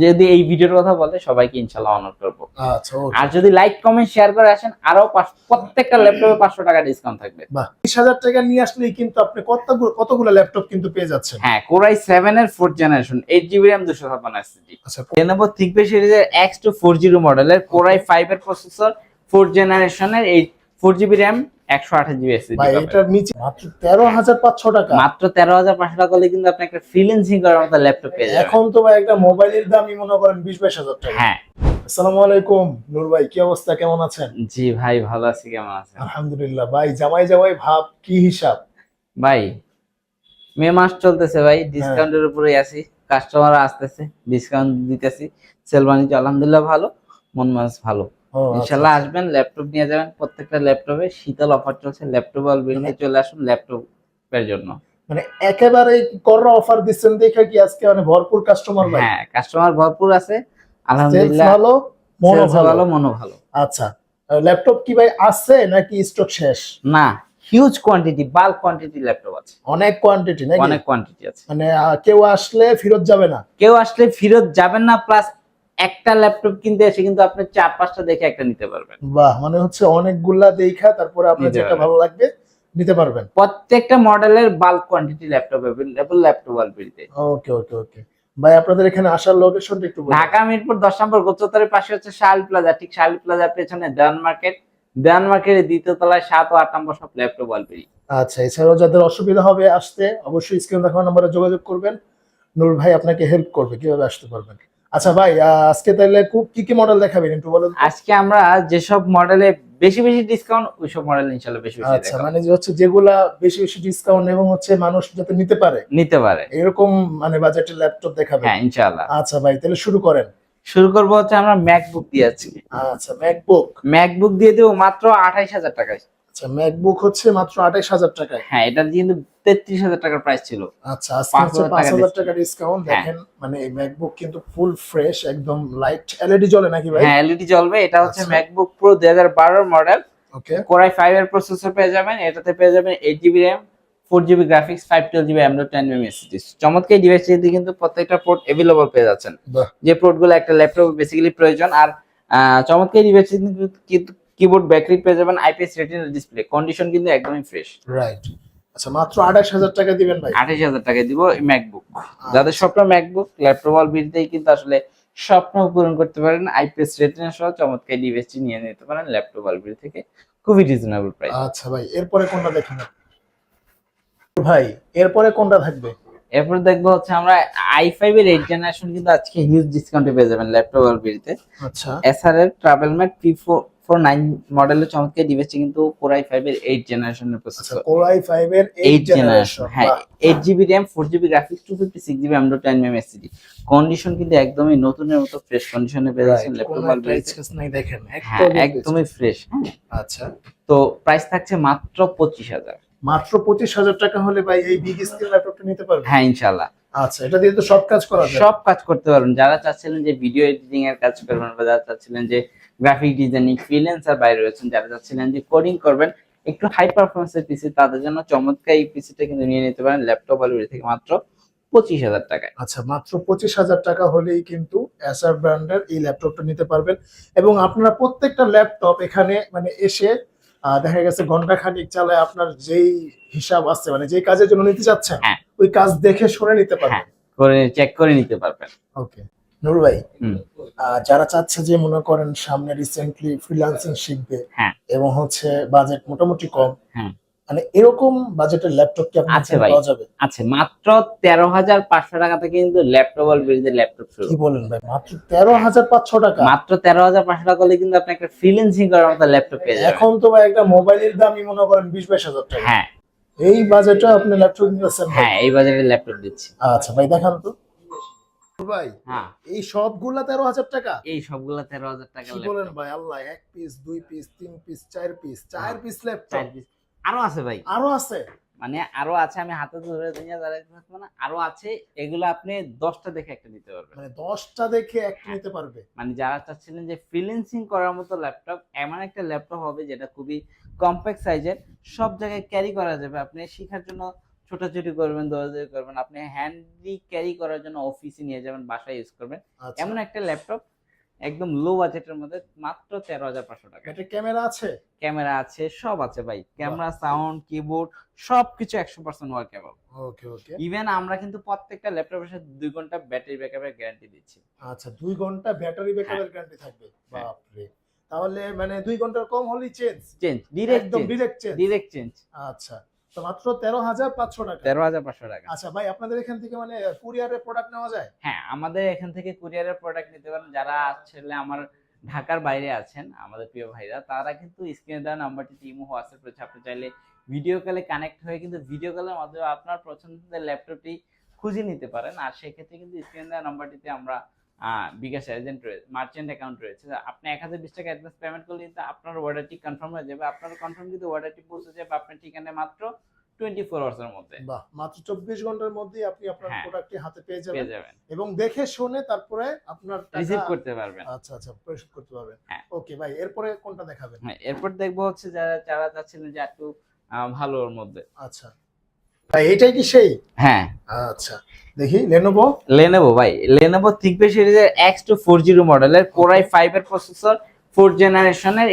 যদি এই ভিডিওর কথা বলে সবাইকে ইনশাআল্লাহ অনার করব। আচ্ছা ওকে। আর যদি লাইক কমেন্ট শেয়ার করে আসেন আরো প্রত্যেকটা ল্যাপটপে 500 টাকা ডিসকাউন্ট থাকবে। বাহ, 30,000 টাকা নিয়ে আসলেই কিন্তু আপনি কতগুলো ল্যাপটপ কিন্তু পেয়ে যাচ্ছেন। হ্যাঁ, Core i7 এর 4th generation 8GB RAM 256 SSD। আচ্ছা Lenovo ThinkPad সিরিজের X240 মডেলের Core i5 এর প্রসেসর 4th জেনারেশনের 4GB RAM 128GB SSD ভাই পাবেন। এটার নিচে মাত্র 13,500 টাকা। মাত্র 13,500 টাকা হলে কিন্তু আপনি একটা ফ্রিল্যান্সিং করার মতো ল্যাপটপ পেয়ে যাবেন। এখন তো ভাই একটা মোবাইলের দামই মনে করেন 20-22,000 টাকা। হ্যাঁ। আসসালামু আলাইকুম নূর ভাই, কি অবস্থা, কেমন আছেন? জি ভাই, ভালো আছি, কেমন আছেন? আলহামদুলিল্লাহ। ভাই জামাই জামাই ভাব, কি হিসাব? ভাই মে মাস চলতেছে ভাই, ডিসকাউন্টের উপরেই আছি, কাস্টমার আসতেছে, ডিসকাউন্ট দিতেছি, সেল বাণিজ্য আলহামদুলিল্লাহ ভালো, মন মাস ভালো। ও আচ্ছা, ইনশাআল্লাহ আচ্ছা। আসবেন, ল্যাপটপ নিয়ে যাবেন। প্রত্যেকটা ল্যাপটপে শীতল অফার চলছে, ল্যাপটপ অলবিলতে চলে আসুন ল্যাপটপের জন্য। মানে একেবারে কররা অফার দিচ্ছেন দেখে কি আজকে মানে ভরপুর কাস্টমার ভাই? হ্যাঁ, কাস্টমার ভরপুর আছে সেলস আলহামদুলিল্লাহ, ভালো, মনও সেলস ভালো। ভালো, মনও ভালো। আচ্ছা, ল্যাপটপ কি ভাই আছে নাকি স্টক শেষ? না, huge quantity, bulk quantity laptop আছে, অনেক কোয়ান্টিটি নাকি? অনেক কোয়ান্টিটি আছে। মানে কেউ আসলে ফেরত যাবে না? কেউ আসলে ফেরত যাবেন না, প্লাস একটা ল্যাপটপ কিনতে এসে কিন্তু আপনি 4-5টা দেখে একটা নিতে পারবেন। বাহ, মানে হচ্ছে অনেকগুলা দেখা তারপরে আপনার নিতে যেটা পারবেন। ভালো লাগবে নিতে পারবেন। প্রত্যেকটা মডেলের bulk quantity laptop available laptop অলবিলতে। Okay okay okay. ভাই আপনাদের এখানে আসার লোকেশনটা একটু বলুন। ঢাকা মিরপুর 10 নম্বর গোচরের পাশে হচ্ছে শাল প্লাজা, ঠিক শাল প্লাজার পেছনে দেওয়ান মার্কেট, দেওয়ান মার্কেটের দ্বিতীয় তলায় 7 ও 8 নম্বর সব ল্যাপটপ অলবিল। আচ্ছা, এছাড়াও যাদের অসুবিধা হবে আসতে অবশ্যই স্ক্রিন দেখানো নম্বরে যোগাযোগ করবেন, নূর ভাই আপনাকে হেল্প করবে কিভাবে আসতে পারবেন। আচ্ছা ভাই, আজকে তাহলে কি কি মডেল দেখাবেন একটু বলুন তো? আজকে আমরা যেসব মডেলে বেশি বেশি ডিসকাউন্ট, ওইসব মডেল ইনশাআল্লাহ বেশি বেশি আচ্ছা, দেখাবো। মানে যে হচ্ছে যেগুলা বেশি বেশি ডিসকাউন্ট এবং হচ্ছে মানুষ যাতে নিতে পারে নিতে পারে, এরকম মানে বাজেটের ল্যাপটপ দেখাবেন। হ্যাঁ ইনশাআল্লাহ। আচ্ছা ভাই, তাহলে শুরু করেন। শুরু করবো হচ্ছে আমরা ম্যাকবুক দিয়ে আছি। আচ্ছা, ম্যাকবুক দিয়ে দেবো মাত্র 28,000 টাকায়। আচ্ছা, ম্যাকবুক হচ্ছে মাত্র 28,000 টাকায়। হ্যাঁ, এটা কিন্তু 33,000 টাকার প্রাইস ছিল। আচ্ছা, আজকে হচ্ছে 5,000 টাকা ডিসকাউন্ট। হ্যাঁ। দেখেন মানে এই ম্যাকবুক কিন্তু ফুল ফ্রেশ, একদম লাইট এলইডি জ্বলে নাকি ভাই? হ্যাঁ, এলইডি জ্বলবে। এটা হচ্ছে আচ্ছা। ম্যাকবুক প্রো 2012 মডেল, ওকে। Core i5 এর প্রসেসর পেয়ে যাবেন। এটাতে পেয়ে যাবেন 8GB RAM, 4GB graphics, 512GB M.2 SSD। চমৎকার এই ডিভাইসটিতে কিন্তু প্রত্যেকটা পোর্ট अवेलेबल পেয়ে যাচ্ছেন, বাহ, যে পোর্টগুলো একটা ল্যাপটপে বেসিক্যালি প্রয়োজন। আর চমৎকার এই ডিভাইসটিতে কিন্তু কিবোর্ড ব্যাকলাইট পেয়ে যাবেন, আইপিএস রেটিনা ডিসপ্লে, কন্ডিশন কিন্তু একদমই ফ্রেশ। রাইট। আচ্ছা, মাত্র 28,000 টাকা দিবেন ভাই? 28,000 টাকায় দিব এই ম্যাকবুক। যাদের স্বপ্ন ম্যাকবুক, ল্যাপটপ অলবিলতেই কিন্তু আসলে স্বপ্ন পূরণ করতে পারেন। আইপিএস রেটিনা সহ চমৎকার ডিভাইসটি নিয়ে নিতে পারেন ল্যাপটপ অলবিল থেকে, খুবই রিজনেবল প্রাইস। আচ্ছা ভাই, এরপরে কোনটা দেখেন ভাই? এরপরে কোনটা থাকবে? এরপর দেখবো হচ্ছে আমরা i5 এর 8 জেনারেশন কিন্তু আজকে হিউজ ডিসকাউন্টে পেয়ে যাবেন ল্যাপটপ অলবিলতে। আচ্ছা, এসআর ট্রাভেলম্যাট P449 মডেলের চমৎকার ডিভাইসটি কিন্তু Core i5 এর 8 জেনারেশনের আচ্ছা, প্রসেসর। Core i5 এর 8 8 জেনারেশন। হ্যাঁ, 8GB RAM, 4GB graphics, 256GB M.2 SSD। Condition কিন্তু একদমই নতুনের মতো ফ্রেশ কন্ডিশনে পেয়ে যাচ্ছেন ল্যাপটপ অলবিলতে। নাই দেখেন, হ্যাঁ, একদমই ফ্রেশ। আচ্ছা, তো প্রাইস থাকছে মাত্র 25,000। মাত্র 25,000 টাকা হলে ভাই এই বিগ স্ক্রিন ল্যাপটপটা নিতে পারবেন? হ্যাঁ ইনশাআল্লাহ, আচ্ছা, এটা দিয়ে তো সব কাজ করা যায়। সব কাজ করতে পারবেন। যারা চাচ্ছিলেন যে ভিডিও এডিটিং এর কাজ করবেন, বা যারা চাচ্ছিলেন যে গ্রাফিক ডিজাইনিং ফ্রিল্যান্সার বাইরে রয়েছেন, যারা চাচ্ছিলেন যে কোডিং করবেন, একটু হাই পারফরমেন্সের পিসি, তাদের জন্য চমৎকার এই পিসিটা কিন্তু নিয়ে নিতে পারেন ল্যাপটপ অলবিল থেকে মাত্র 25,000 টাকায়। আচ্ছা, মাত্র 25,000 টাকা হলেই কিন্তু এসার ব্র্যান্ডের এই ল্যাপটপটা নিতে পারবেন। এবং আপনারা প্রত্যেকটা ল্যাপটপ এখানে মানে এসে দেখা গেছে ঘন্টা খানিক চালায় আপনার যেই হিসাব আছে মানে যেই কাজের জন্য নিতে যাচ্ছেন হ্যাঁ, ওই কাজ দেখে শুনে নিতে পারবেন। হ্যাঁ, করে চেক করে নিতে পারবেন। ওকে নূর ভাই, হুম, যারা চাচ্ছে যে মনে করেন সামনে রিসেন্টলি ফ্রিল্যান্সিং শিখবে হ্যাঁ, এবং হচ্ছে বাজেট মোটামুটি কম, হ্যাঁ, মানে এরকম বাজেটের ল্যাপটপ কি আপনার আছে কাছে ভাই, পাওয়া যাবে? আছে। মাত্র 13,500 টাকা থেকে কিন্তু ল্যাপটপ অলবিলতে ল্যাপটপ শুরু। কি বলেন ভাই, মাত্র 13,500 টাকা? মাত্র 13,500 টাকা হলে কিন্তু আপনি একটা ফ্রিল্যান্সিং করার মতো ল্যাপটপ পেয়ে যাবেন। এখন তো ভাই একটা মোবাইলের দামই মনে করেন 20-22,000 টাকা। হ্যাঁ, এই বাজেটে আপনি ল্যাপটপ নিতেছেন? হ্যাঁ, এই বাজারে ল্যাপটপ দিচ্ছি। আচ্ছা ভাই, দেখান তো ভাই। হ্যাঁ, এই সবগুলা 13,000 টাকা? এই সবগুলা 13,000 টাকার কি বলেন ভাই? আল্লাহ, 1 piece 2 piece 3 piece 4 piece 4 piece laptop আরো আছে ভাই, আরো আছে? মানে আরো আছে, আমি হাতে ধরে দুনিয়া দাঁড়াইতে থাকবো না, আরো আছে। এগুলো আপনি 10টা দেখে একটা নিতে পারবেন। মানে 10টা দেখে একটা নিতে পারবে? মানে যারা চাচ্ছিলেন যে ফ্রিল্যান্সিং করার মতো ল্যাপটপ, এমন একটা ল্যাপটপ হবে যেটা খুবই কম্প্যাক্ট সাইজের, সব জায়গায় ক্যারি করা যাবে। আপনি শেখার জন্য ছোটাছুটি করবেন, দৌড়াদৌড়ি করবেন, আপনি হ্যান্ডি ক্যারি করার জন্য অফিসে নিয়ে যাবেন, বাসায় ইউজ করবেন, আচ্ছা, এমন একটা ল্যাপটপ একদম লো বাজেটের মধ্যে মাত্র 13,500 টাকা। এটা ক্যামেরা আছে? ক্যামেরা আছে, সব আছে ভাই, ক্যামেরা, সাউন্ড, কিবোর্ড সবকিছু 100% ওয়ার্কেবল। ওকে ওকে। ইভেন আমরা কিন্তু প্রত্যেকটা ল্যাপটপের সাথে 2 ঘন্টা ব্যাটারি ব্যাকআপের গ্যারান্টি দিচ্ছি। আচ্ছা, 2 ঘন্টা ব্যাটারি ব্যাকআপের গ্যারান্টি থাকবে। বাপরে! তাহলে মানে 2 ঘন্টার কম হলেই চেঞ্জ? চেঞ্জ, ডিরেক্ট একদম change, direct change? Direct change. আচ্ছা, তো মাত্র 13,500 টাকা? 13,500 টাকা। আচ্ছা ভাই, আপনাদের এখান থেকে মানে কুরিয়ারে প্রোডাক্ট নেওয়া যায়? হ্যাঁ, আমাদের এখান থেকে কুরিয়ারের প্রোডাক্ট নিতে পারেন। যারা আসলে আমার ঢাকার বাইরে আছেন আমাদের প্রিয় ভাইরা, তারা কিন্তু স্ক্রিনে দেওয়া নাম্বারটিতে ইমো, হোয়াটসঅ্যাপ রয়েছে, আপনি চাইলে ভিডিও কলে কানেক্ট হয়ে কিন্তু ভিডিও কলের মাধ্যমে আপনার পছন্দের ল্যাপটপটি খুঁজে নিতে পারেন। আর সেক্ষেত্রে কিন্তু স্ক্রিনে দেওয়া নাম্বারটিতে আমরা বিকাশ এজেন্ট রয়েছে, মার্চেন্ট অ্যাকাউন্ট রয়েছে, আপনি 1020 টাকা অ্যাডভান্স পেমেন্ট করলে কিন্তু আপনার অর্ডারটি কনফার্ম হয়ে যাবে। আপনার কনফার্ম কিন্তু অর্ডারটি পৌঁছে যাবে আপনার ঠিকানায় মাত্র 24 আওয়ার্স এর মধ্যে। বাহ, মাত্র 24 ঘন্টার মধ্যেই আপনি আপনার হ্যাঁ, প্রোডাক্টটি হাতে পেয়ে পেয়ে যাবেন যাবেন এবং দেখে শুনে তারপরে আপনার রিসিভ টাকা করতে পারবেন। আচ্ছা আচ্ছা পরিশোধ করতে পারবেন। হ্যাঁ। ওকে ভাই, এরপরে কোনটা দেখাবেন? হ্যাঁ, এরপর দেখবো হচ্ছে যারা যারা চাচ্ছিলেন যে একটু ভালোর মধ্যে। আচ্ছা ভাই, এটাই কি সেই? হ্যাঁ, আচ্ছা, দেখি লেনোভো। লেনোভো ভাই, লেনোভো থিংকপ্যাড সিরিজের X240 মডেলের Core i5 এর প্রসেসর, 4th জেনারেশনের,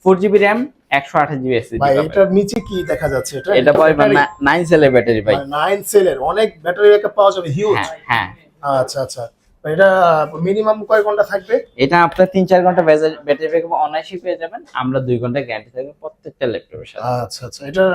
4GB RAM, 128GB SSD ভাই পাবেন। এটার নিচে কি দেখা যাচ্ছে? এটা পাবেন 9 সেলের ব্যাটারি ভাই। 9 সেলের অনেক ব্যাটারি ব্যাকআপ পাওয়া যাবে, হিউজ। হ্যাঁ হ্যাঁ, আচ্ছা আচ্ছা, এটা মিনিমাম কয় ঘন্টা থাকবে? এটা আপনার 3-4 ঘন্টা ব্যাটারি ব্যাকআপ অনায়াসই পেয়ে যাবেন। আমরা 2 ঘন্টা গ্যারান্টি থাকবে প্রত্যেকটা ল্যাপটপের সাথে। আচ্ছা আচ্ছা, এটার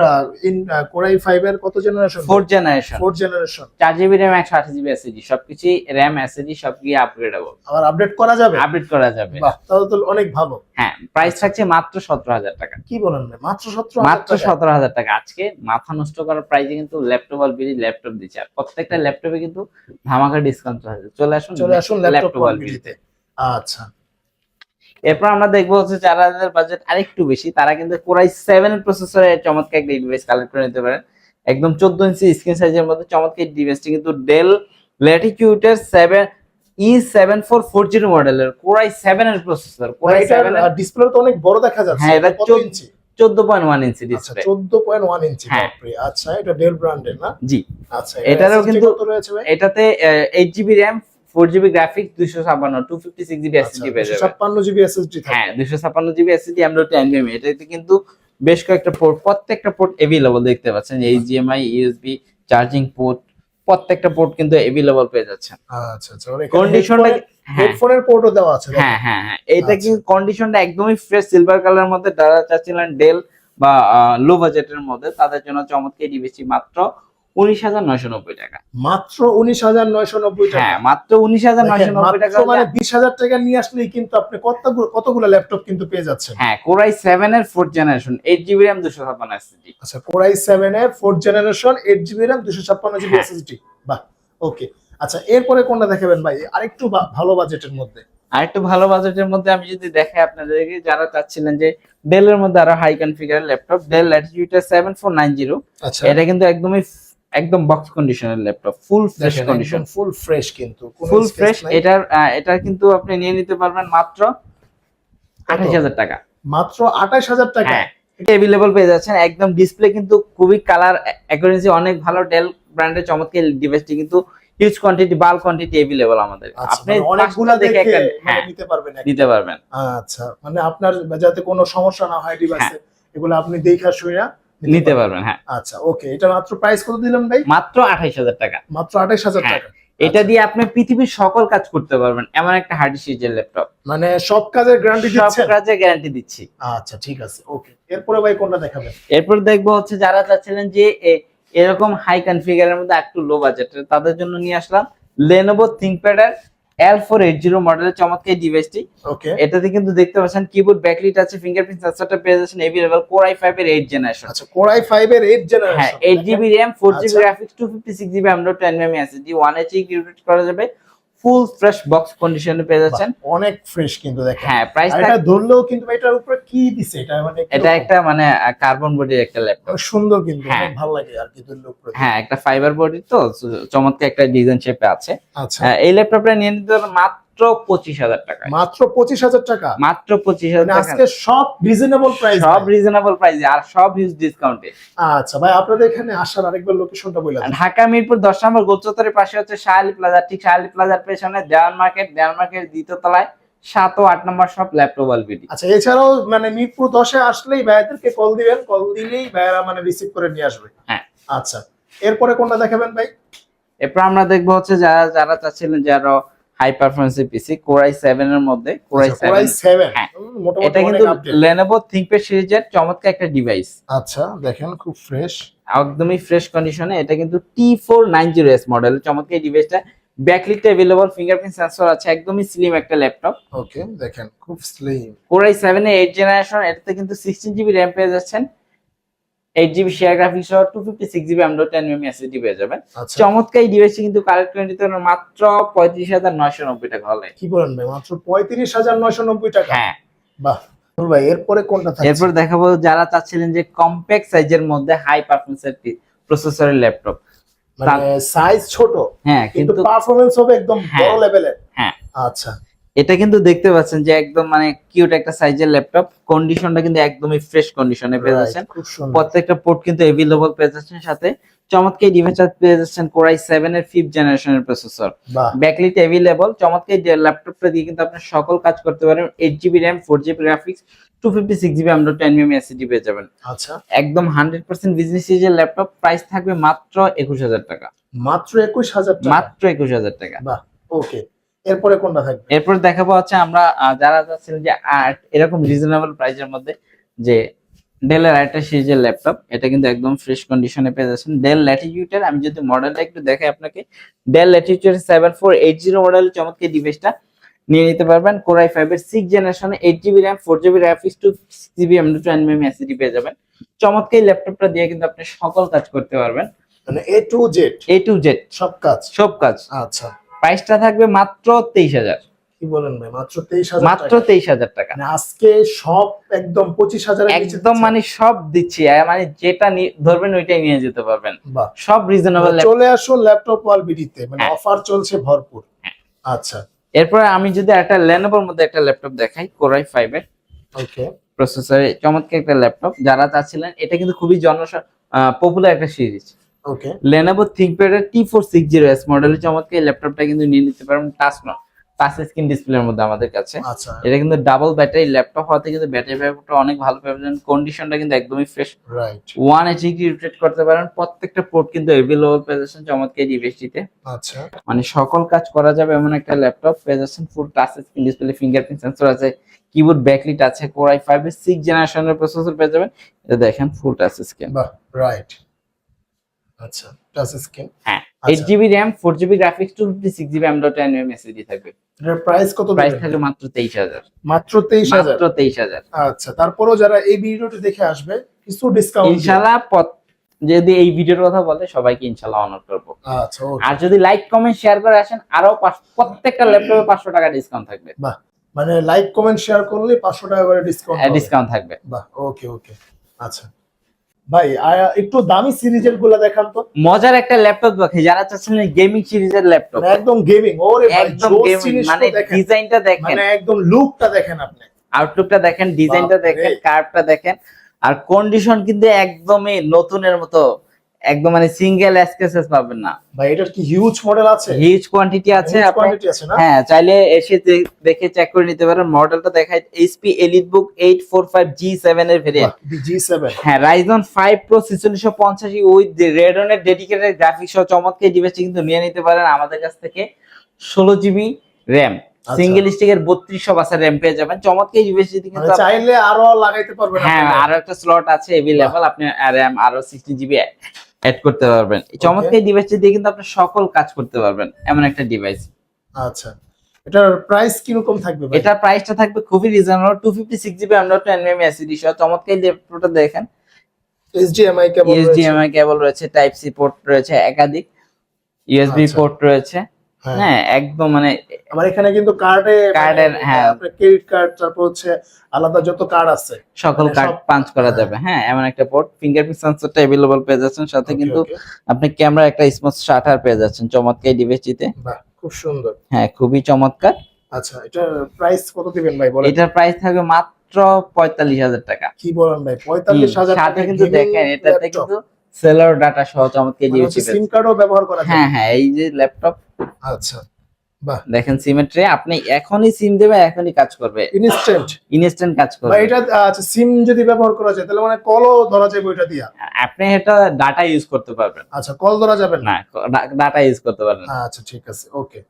Core i5 এর কত generation? 4th generation, 4th generation. 4GB RAM, 128GB SSD, সবকিছুই RAM SSD সবকিছু আপগ্রেডেবল, আবার আপডেট করা যাবে? আপডেট করা যাবে। বাহ, তাহলে তো অনেক ভালো। হ্যাঁ, প্রাইস থাকছে মাত্র 17,000 টাকা। কি বলেন ভাই, মাত্র 17,000 মাত্র টাকা? 17,000 টাকা। আজকে মাথা নষ্ট করার প্রাইসে কিন্তু ল্যাপটপ অলরেডি ল্যাপটপ দিচ্ছে, আর প্রত্যেকটা ল্যাপটপে কিন্তু ধামাকা ডিসকাউন্ট আছে। চলে আসুন ল্যাপটপ অলরেডি। অলবিডিতে। আচ্ছা, এরপর আমরা দেখবো হচ্ছে যারা যাদের বাজেট আরেকটু বেশি, তারা কিন্তু Core i7 এর প্রসেসরের চমৎকার একটা ডিভাইস কালেক্ট করে নিতে পারেন। একদম 14 ইঞ্চি স্ক্রিন সাইজের মধ্যে চমৎকার ডিভাইসটি কিন্তু ডেল ল্যাটিটিউডের 7E7440 মডেলের Core i7 এর প্রসেসর। Core i7 এর ডিসপ্লে তো অনেক বড় দেখা যাচ্ছে। হ্যাঁ, এটা কত 14 ইঞ্চি? 14.1 ইঞ্চি আচ্ছা, ডিসপ্লে। 14.1 ইঞ্চি। হ্যাঁ। বাপরে! আচ্ছা, এটা ডেল ব্র্যান্ডের না? জি, আচ্ছা, এটারও SSD কিন্তু কত রয়েছে ভাই? এটাতে 8GB RAM, 4GB graphics, 256 256GB আচ্ছা, SSD পেয়ে যাবেন। 256 জিবি এসএসডি হ্যাঁ, থাকবে। 256GB SSD M.2 NVMe। এটাতে কিন্তু বেশ কয়েকটা পোর্ট, প্রত্যেকটা পোর্ট अवेलेबल দেখতে পাচ্ছেন। HDMI, USB, চার্জিং পোর্ট, প্রত্যেকটা পোর্ট কিন্তু अवेलेबल পেয়ে যাচ্ছেন। আচ্ছা আচ্ছা, ওর কন্ডিশনটা হেডফোনের পোর্টও দেওয়া আছে। হ্যাঁ হ্যাঁ হ্যাঁ, এটা আচ্ছা। কিন্তু কন্ডিশনটা একদমই ফ্রেশ সিলভার কালারের মধ্যে। যারা চাচ্ছিলেন ডেল বা লো বাজেটের মধ্যে, তাদের জন্য চমৎকার ডিভাইসটি মাত্র 19,990 টাকা। মাত্র 19,990 টাকা? হ্যাঁ, মাত্র 19,990 টাকা। মানে 20,000 টাকা নিয়ে আসলেই কিন্তু আপনি কতগুলো ল্যাপটপ কিন্তু পেয়ে যাচ্ছেন। হ্যাঁ, Core i7 এর 4th generation, 8GB RAM, 256 SSD। আচ্ছা, Core i7 এর 4th generation, 8GB RAM, 256GB হ্যাঁ। SSD। বাহ, ওকে। আচ্ছা, এরপরে কোনটা দেখাবেন ভাই আরেকটু ভালো বাজেটের মধ্যে? আর একটু ভালো বাজেটের মধ্যে আমি যদি দেখাই আপনাদেরকে, যারা চাচ্ছিলেন যে ডেলের মধ্যে আরো হাই কনফিগারের ল্যাপটপ, ডেল ল্যাটিটিউড 7490। আচ্ছা, এটা কিন্তু একদম বক্স কন্ডিশনের laptop, full fresh condition, full fresh, কিন্তু ফুল ফ্রেশ। এটার কিন্তু আপনি নিয়ে নিতে পারবেন মাত্র 28,000 টাকা। মাত্র 28,000 টাকা? হ্যাঁ, এটা अवेलेबल পেয়ে যাচ্ছেন। একদম ডিসপ্লে কিন্তু খুবই কালার অ্যাকুরেসি অনেক ভালো। ডেল ব্র্যান্ডের চমৎকার ডিভাইসটি কিন্তু huge quantity, bulk quantity available আমাদের। আপনি অনেকগুলো দেখে একটা নিতে পারবেন। নিতে পারবেন। আচ্ছা, মানে আপনার যাতে কোনো সমস্যা না হয় ডিভাইসে, এগুলো আপনি দেখা শুনে নিতে পারবেন। হ্যাঁ, আচ্ছা, ওকে। এটা মাত্র প্রাইস কত দিলাম ভাই? মাত্র 28,000 টাকা। মাত্র 28,000 টাকা? এটা দিয়ে আপনি পৃথিবীর সকল কাজ করতে পারবেন, এমন একটা হার্ড সিরিজের ল্যাপটপ। মানে সব কাজের গ্যারান্টি সব দিচ্ছেন? কাজে গ্যারান্টি দিচ্ছি। আচ্ছা, ঠিক আছে, ওকে। এরপরে ভাই কোনটা দেখাবেন? এরপর দেখবো হচ্ছে যারা চাচ্ছিলেন যে এরকম হাই কনফিগারের মধ্যে একটু লো বাজেটের, তাদের জন্য নিয়ে আসলাম Lenovo ThinkPad এর L480 মডেলের চমৎকার ডিভাইসটি। ওকে। এটাতে কিন্তু দেখতে পাচ্ছেন কিবোর্ড ব্যাকলিট আছে, ফিঙ্গারপ্রিন্ট সেন্সরটা পেয়ে যাচ্ছেন अवेलेबल। Core i5 এর 8th জেনারেশন। আচ্ছা, Core i5 এর 8th জেনারেশন। হ্যাঁ, 8GB RAM, 4GB আচ্ছা। Graphics, 256GB M.2 NVMe SSD, 1H included করা যাবে। ফুল ফ্রেশ বক্স কন্ডিশনে পেয়ে যাচ্ছেন। অনেক ফ্রেশ কিন্তু দেখেন। হ্যাঁ, প্রাইস এটা ধরলেও কিন্তু এটার উপরে কি দিছে? এটা মানে এটা একটা মানে কার্বন বডির একটা ল্যাপটপ, সুন্দর কিন্তু, হ্যাঁ। অনেক ভালো লাগে আর কি ধরলে উপরে। হ্যাঁ, একটা ফাইবার বডি তো চমৎকার একটা ডিজাইন শেপে আছে। আচ্ছা, এই ল্যাপটপটা নিয়ে নিতে পারবেন মাত্র মাত্র 25,000 টাকা। মাত্র 25,000 টাকা, মাত্র 25,000 মানে টাকা, আজকে সব রিজনেবল প্রাইস, সব রিজনেবল প্রাইসে আর সব হিউজ ডিসকাউন্টে। আচ্ছা ভাই, আপনাদের এখানে আসার আরেকবার লোকেশনটা বলে দেন। ঢাকা মিরপুর 10 নম্বর গোলচত্বরের পাশে হচ্ছে শাহালি প্লাজা, ঠিক শাহালি প্লাজার পেছনে দেওয়ান মার্কেট, দেওয়ান মার্কেট দ্বিতীয় তলায় 7 ও 8 নম্বর শপ ল্যাপটপ অলবিডি। আচ্ছা, এছাড়াও মানে মিরপুর 10-এ আসলেই ভাইয়াদেরকে কল দিবেন, কল দিলেই ভাইয়ারা মানে রিসিভ করে নিয়ে আসবে। হ্যাঁ। আচ্ছা, এরপরে কোনটা দেখাবেন ভাই? এরপর আমরা দেখবো হচ্ছে যারা যারা চাচ্ছিলেন যে আরো হাই পারফরম্যান্সের পিসি, Core i7 এর মধ্যে, Core আচ্ছা, Core i7 i7 হ্যাঁ। মোটামুটি এটা অনেক কিন্তু আপডেট। Lenovo ThinkPad সিরিজের চমৎকার একটা ডিভাইস, আচ্ছা দেখেন খুব ফ্রেশ, একদমই ফ্রেশ কন্ডিশনে। এটা কিন্তু T490S মডেল, চমৎকার এই ডিভাইসটা। ব্যাকলিট अवेलेबल, ফিঙ্গারপ্রিন্ট সেন্সর আছে, একদমই স্লিম একটা ল্যাপটপ। ওকে দেখেন খুব স্লিম। Core i7 এর 8 জেনারেশন, এটাতে কিন্তু 16GB RAM পেয়ে যাচ্ছেন, 8GB শেয়ার গ্রাফিক্স সহ 256GB M.2 SSD পেয়ে যাবেন। আচ্ছা, চমৎকার এই ডিভাইসটি কিন্তু কালেক্ট করে নিতে পারেন মাত্র 35,990 টাকা হলে। কি বলেন ভাই, মাত্র 35,990 টাকা? হ্যাঁ। বাহ ভাই, এরপরে কোনটা থাকছে? এরপর দেখাবো যারা চাচ্ছিলেন যে কম্প্যাক্ট সাইজের মধ্যে হাই পারফরম্যান্সের প্রসেসরের ল্যাপটপ, মানে সাইজ ছোট হ্যাঁ কিন্তু কিন্তু পারফরম্যান্স হবে একদম হ্যাঁ, বড় লেভেলের। হ্যাঁ। আচ্ছা, এটা কিন্তু দেখতে পাচ্ছেন যে একদম মানে কিউট একটা সাইজের ল্যাপটপ, কন্ডিশনটা কিন্তু একদমই ফ্রেশ কন্ডিশনে পেয়ে right, যাচ্ছেন। খুব সুন্দর। প্রত্যেকটা পোর্ট কিন্তু अवेलेबल পেয়ে যাচ্ছেন, সাথে চমৎকার এই ডিভাইসটা পেয়ে যাচ্ছেন Core i7 এর 5th জেনারেশনের প্রসেসর, বাহ, ব্যাকলিট अवेलेबल। চমৎকার এই ল্যাপটপটা দিয়ে কিন্তু আপনি সকল কাজ করতে পারেন। 8GB RAM, 4GB graphics, 256GB M.2 SSD পেয়ে যাবেন। আচ্ছা, একদম 100% বিজনেস সিরিজের ল্যাপটপ, প্রাইস থাকবে মাত্র 21,000 টাকা, মাত্র 21,000 টাকা। মাত্র 21,000 টাকা। বাহ, ওকে, এরপরে কোনটা থাকবে? এরপর দেখাবো হচ্ছে আমরা যারা চাচ্ছিলেন যে এরকম রিজনেবল প্রাইসের মধ্যে যে ডেলের আরেকটা সিরিজের ল্যাপটপ, এটা কিন্তু একদম ফ্রেশ কন্ডিশনে পেয়ে যাচ্ছেন। ডেল ল্যাটিটিউডের, আমি যদি মডেলটা একটু দেখাই আপনাকে, ডেল ল্যাটিটিউড 7480 মডেলের চমৎকার ডিভাইসটা নিয়ে নিতে পারবেন। Core i5 এর 6th জেনারেশনে, 8GB RAM, 4GB graphics, 256GB M.2 SSD পেয়ে যাবেন। চমৎকার এই ল্যাপটপটা দিয়ে কিন্তু আপনি সকল কাজ করতে পারবেন, মানে A to Z, A to Z সব কাজ। সব কাজ। আচ্ছা, প্রাইসটা থাকবে মাত্র 23,000, কি বলেন ভাই, মাত্র 23,000 মাত্র টাকা? 23,000 টাকা। মানে আজকে সব একদম 25,000 এর নিচে একদম দিচ্ছে। মানে সব দিচ্ছি, মানে যেটা ধরবেন ওইটাই নিয়ে যেতে পারবেন, বাহ, সব রিজনেবল। মানে চলে আসুন ল্যাপটপ ওয়ালবিডিতে, মানে হ্যাঁ। অফার চলছে ভরপুর। হ্যাঁ। আচ্ছা, এরপরে আমি যদি একটা লেনোভোর মধ্যে একটা ল্যাপটপ দেখাই, Core i5 এর ওকে, প্রসেসরে চমৎকার একটা ল্যাপটপ, যারা চাচ্ছিলেন, এটা কিন্তু খুবই পপুলার একটা সিরিজ। ওকে, Lenovo ThinkPad এর T460S মডেলের চমৎকার এই ল্যাপটপটা কিন্তু নিয়ে নিতে পারবেন টাচ স্ক্রিন ডিসপ্লের মধ্যে আমাদের কাছে। আচ্ছা, এটা কিন্তু ডাবল ব্যাটারি ল্যাপটপ হওয়াতে কিন্তু ব্যাটারি ব্যাকআপটা অনেক ভালো পাবেন, কন্ডিশনটা কিন্তু একদমই ফ্রেশ, রাইট, 180 রোটেট করতে পারেন, প্রত্যেকটা পোর্ট কিন্তু अवेलेबल পেয়ে যাচ্ছেন চমৎকার ডিভাইসটিতে। আচ্ছা, মানে সকল কাজ করা যাবে এমন একটা ল্যাপটপ পেয়ে যাচ্ছেন। ফুল touch screen display, fingerprint sensor আছে, কিবোর্ড ব্যাকলিট আছে, Core i5 এর 6th জেনারেশনের প্রসেসর পেয়ে যাবেন। এটা দেখেন ফুল টাচ স্ক্রিন, বাহ, রাইট, আচ্ছা, টাচ স্ক্রিন। হ্যাঁ, আচ্ছা। 8GB RAM, 4GB graphics, 256GB M.2 SSD থাকবে। এটার প্রাইস কত? প্রাইস দিবেন? থাকবে মাত্র 23,000, মাত্র 23,000। মাত্র 23,000। আচ্ছা, তারপরও যারা এই ভিডিওটি দেখে আসবে কিছু ডিসকাউন্ট ইনশাআল্লাহ যদি এই ভিডিওর কথা বলে সবাইকে ইনশাআল্লাহ অনার করব। আচ্ছা, ওকে। আর যদি লাইক কমেন্ট শেয়ার করে আসেন, আরো প্রত্যেকটা ল্যাপটপে 500 টাকা ডিসকাউন্ট থাকবে। বাহ, মানে লাইক কমেন্ট শেয়ার করলে 500 টাকা করে ডিসকাউন্ট হবে। ডিসকাউন্ট থাকবে। বাহ, ওকে, ওকে। আচ্ছা ভাই, একটু দামি সিরিজের গুলো দেখান তো। মজার একটা ল্যাপটপ দেখে যারা চাচ্ছেন গেমিং সিরিজের ল্যাপটপ, মানে একদম গেমিং, ওরে ভাই, একদম জোস গেমিং, জিনিসটা মানে দেখেন, ডিজাইনটা দেখেন, মানে একদম লুকটা দেখেন আপনি, আউটলুকটা দেখেন, ডিজাইনটা বাপরে। দেখেন, কার্ভটা দেখেন, আর কন্ডিশন কিন্তু একদমই নতুনের মতো, একদম মানে সিঙ্গেল স্ক্র্যাচেস পাবেন না। ভাই এটার কি হিউজ মডেল আছে? হিউজ কোয়ান্টিটি আছে, হিউজ আপনি কোয়ান্টিটি আছে না? হ্যাঁ চাইলে এসে দেখে চেক করে নিতে পারেন। মডেলটা দেখায় HP EliteBook 845G7 এর ভেরিয়েন্ট, G7, হ্যাঁ Ryzen 5 Pro 4650 উইথ Radeon এর ডেডিকেটেড গ্রাফিক্স সহ চমৎকার এই ডিভাইসটি কিন্তু নিয়ে নিতে পারেন আমাদের কাছ থেকে। 16GB RAM, সিঙ্গেল স্টিকের 3200 বাসা RAM পেয়ে যাবেন। চমৎকার এই ডিভাইসটি মানে কিন্তু চাইলে আরো লাগাইতে পারবেন। হ্যাঁ আরো একটা স্লট আছে अवेलेबल, আপনি RAM আরো 60GB অ্যাড করতে পারবেন। এই চমৎকার এই ডিভাইসটি দিয়ে কিন্তু আপনি সকল কাজ করতে পারবেন, এমন একটা ডিভাইস। আচ্ছা, এটার প্রাইস কি রকম থাকবে ভাই? এটার প্রাইসটা থাকবে খুবই রিজনেবল, 256GB M.2 SSD সহ। চমৎকার এই ল্যাপটপটা দেখেন, HDMI কেবল রয়েছে, HDMI কেবল রয়েছে, টাইপ সি পোর্ট রয়েছে, একাধিক USB আচ্ছা। পোর্ট রয়েছে। হ্যাঁ একদম মানে আমার এখানে কিন্তু কার্ডের, হ্যাঁ আপনার ক্রেডিট কার্ড, তারপর হচ্ছে আলাদা যত কার্ড আছে সকল মানে কার্ড সব- পাঞ্চ করা যাবে। হ্যাঁ এমন একটা পোর্ট, ফিঙ্গারপ্রিন্ট সেন্সরটা अवेलेबल পেয়ে যাচ্ছেন, সাথে Okay, কিন্তু okay. আপনি ক্যামেরা একটা স্মুথ শাটার পেয়ে যাচ্ছেন চমৎকার এই ডিভাইসটিতে। বাহ, খুব সুন্দর। হ্যাঁ খুবই চমৎকার। আচ্ছা, এটার প্রাইস কত দিবেন ভাই বলেন? এটার প্রাইস থাকবে মাত্র 45,000 টাকা। কি বলেন ভাই, 45,000 সাথে টাকা কিন্তু দেখেন এটাতে কিন্তু সেলার ডাটা সহ চমৎকার জিওসি সিম কার্ডও ব্যবহার করা হ্যাঁ যাবে? হ্যাঁ, এই যে ল্যাপটপ আচ্ছা, বাহ, দেখেন সিমেট্রি, আপনি এখনই সিম দেবে এখনই কাজ করবে, ইনস্ট্যান্ট। ইনস্ট্যান্ট কাজ বা করবে। এটা আচ্ছা, সিম যদি ব্যবহার করা যায় তাহলে মানে কলও ধরা যাবে ওইটা দিয়া? আপনি এটা ডাটা ইউজ করতে পারবেন আচ্ছা, কল ধরা যাবে না? না, ডাটা ইউজ করতে পারবেন। আচ্ছা ঠিক আছে, ওকে।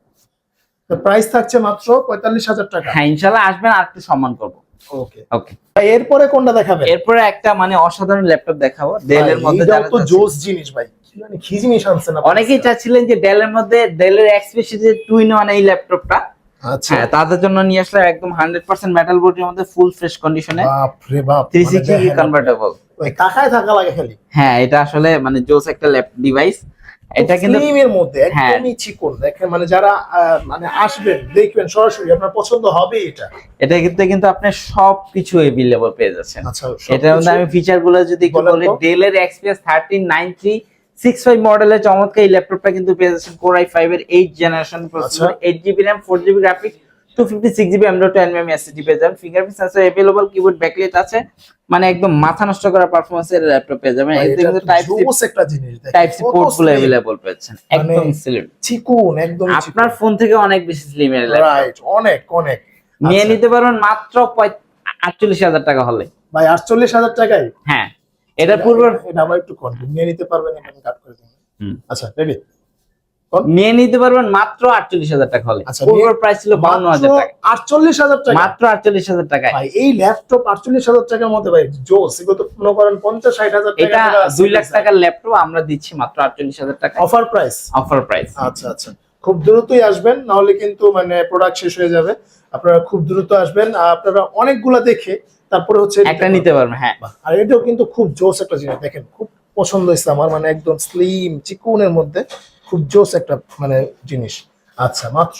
তো প্রাইস থাকছে মাত্র 45,000 টাকা। হ্যাঁ ইনশাআল্লাহ আসবেন, আর একটু সম্মান করব। ওকে ওকে, ভাই, এরপরে কোনটা দেখাবেন? এরপরে একটা মানে অসাধারণ ল্যাপটপ দেখাবো ডেলের মধ্যে। এটাও যারা তো চাচ্ছেন- জোস জিনিস ভাই, কি মানে কি জিনিস আনছেন আপনি? অনেকেই চাচ্ছিলেন যে ডেলের মধ্যে ডেলের এক্সপেশন যে 2-in-1 এই ল্যাপটপটা, আচ্ছা, হ্যাঁ তাদের জন্য নিয়ে আসলে একদম 100% মেটাল বডির মধ্যে ফুল ফ্রেশ কন্ডিশনে বাপ রে বাপ, 360 কনভার্টেবল। ওই তাকায় থাকা লাগে খালি। হ্যাঁ এটা আসলে মানে জোস একটা ল্যাপ ডিভাইস। এটা কিন্তু স্লিম এর মধ্যে একদমই চিকন, দেখেন মানে যারা মানে আসবেন দেখবেন সরাসরি আপনার পছন্দ হবে এটা। এটা কিন্তু আপনি সবকিছু এভেলেবল পেয়ে যাচ্ছেন। আচ্ছা, এটার মধ্যে আমি ফিচার গুলো যদি একটু বলেন বলি, তো। ডেলের এক্সপিএস 139365 মডেলের চমৎকার এই ল্যাপটপটা কিন্তু পেয়ে যাচ্ছেন Core i5 এর 8th generation processor, 8GB RAM, 4GB graphics, 256GB M.2 SSD পেয়ে যাবেন। Fingerprint sensor available, keyboard backlight আছে, মানে একদম মাথা নষ্ট করা পারফরম্যান্সের ল্যাপটপ পেয়ে যাবেন। এতে কিন্তু টাইপ সি পোর্ট গুলো अवेलेबल পাচ্ছেন, একদম স্লিম চিকন, একদম আপনার ফোন থেকে অনেক বেশি স্লিম এর ল্যাপটপ। রাইট, অনেক অনেক। নিয়ে নিতে পারবেন মাত্র 48,000 টাকা হলে। ভাই 48,000 টাকায়? হ্যাঁ, এটা পূর্ব এটা আবার একটু কন্টিনিউ নিয়ে নিতে পারবেন, আমি কাট করে দিই। আচ্ছা রেডি, নিয়ে নিতে পারবেন মাত্র 48,000 টাকা হলে। আচ্ছা, পূর্ব প্রাইস ছিল 52,000 টাকা, 48,000 টাকা মাত্র 48,000 টাকায়। ভাই এই ল্যাপটপ 48,000 টাকার মধ্যে ভাই জোস। এগুলো তো মনে করেন 50-60,000 টাকা। এটা 2 লাখ টাকার ল্যাপটপ আমরা দিচ্ছি মাত্র 48,000 টাকা, অফার প্রাইস। Offer price. আচ্ছা আচ্ছা, খুব দ্রুতই আসবেন, না হলে কিন্তু মানে প্রোডাক্ট শেষ হয়ে যাবে। আপনারা খুব দ্রুত আসবেন, আপনারা অনেকগুলা দেখে তারপরে হচ্ছে একটা নিতে পারবেন। হ্যাঁ, আর এটাও কিন্তু খুব জোস একটা জিনিস, দেখেন খুব পছন্দ হয়েছে আমার, মানে একদম স্লিম চিকুনের মধ্যে খুব জোস একটা মানে জিনিস। আচ্ছা, মাত্র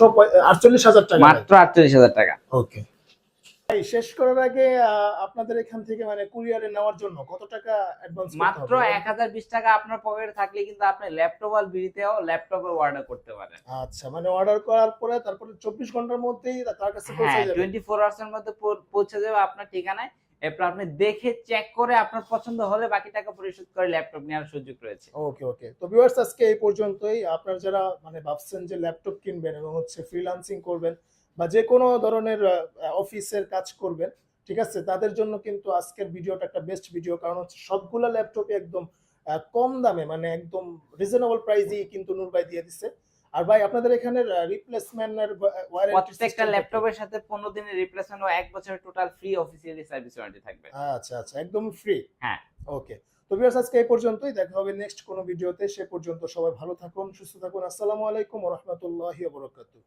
48,000 টাকা। মাত্র 48,000 টাকা। ওকে ভাই, শেষ করার আগে আপনাদের এখান থেকে মানে কুরিয়ারে নেওয়ার জন্য কত টাকা অ্যাডভান্স করতে হবে? মাত্র 1020 টাকা আপনার পকেটে থাকলে কিন্তু আপনি ল্যাপটপ আর বিড়িতেও ল্যাপটপে অর্ডার করতে পারেন। আচ্ছা, মানে অর্ডার করার পরে তারপরে 24 ঘন্টার মধ্যেই তার কাছে পৌঁছে হ্যাঁ, যাবে? 24 আওয়ার্স এর মধ্যে পৌঁছে যাবে আপনার ঠিকানায়। এরপর আপনি দেখে চেক করে আপনার পছন্দ হলে বাকি টাকা পরিশোধ করে ল্যাপটপ নেওয়ার সুযোগ রয়েছে। ওকে ওকে, তো ভিউয়ার্স আজকে এই পর্যন্তই। আপনারা যারা মানে ভাবছেন যে ল্যাপটপ কিনবেন এবং হচ্ছে ফ্রিল্যান্সিং করবেন বা যে কোনো ধরনের অফিসের কাজ করবেন, ঠিক আছে, তাদের জন্য কিন্তু আজকের ভিডিওটা একটা বেস্ট ভিডিও। কারণ হচ্ছে সবগুলা ল্যাপটপই একদম কম দামে, মানে একদম রিজনেবল প্রাইসেই কিন্তু নূর ভাই দিয়ে দিচ্ছে। আর ভাই আপনাদের এখানে রিপ্লেসমেন্ট এর ওয়ারেন্টি প্রত্যেকটা ল্যাপটপের সাথে 15 দিনের রিপ্লেসমেন্ট ও 1 বছরের total free officially service warranty থাকবে। আচ্ছা আচ্ছা, একদম ফ্রি। হ্যাঁ, ওকে, তো ভিউয়ার্স আজকে এই পর্যন্তই, দেখা হবে নেক্সট কোনো ভিডিওতে। সে পর্যন্ত সবাই ভালো থাকুন, সুস্থ থাকুন। আসসালামু আলাইকুম ওয়া রাহমাতুল্লাহি ওয়া বারাকাতুহু।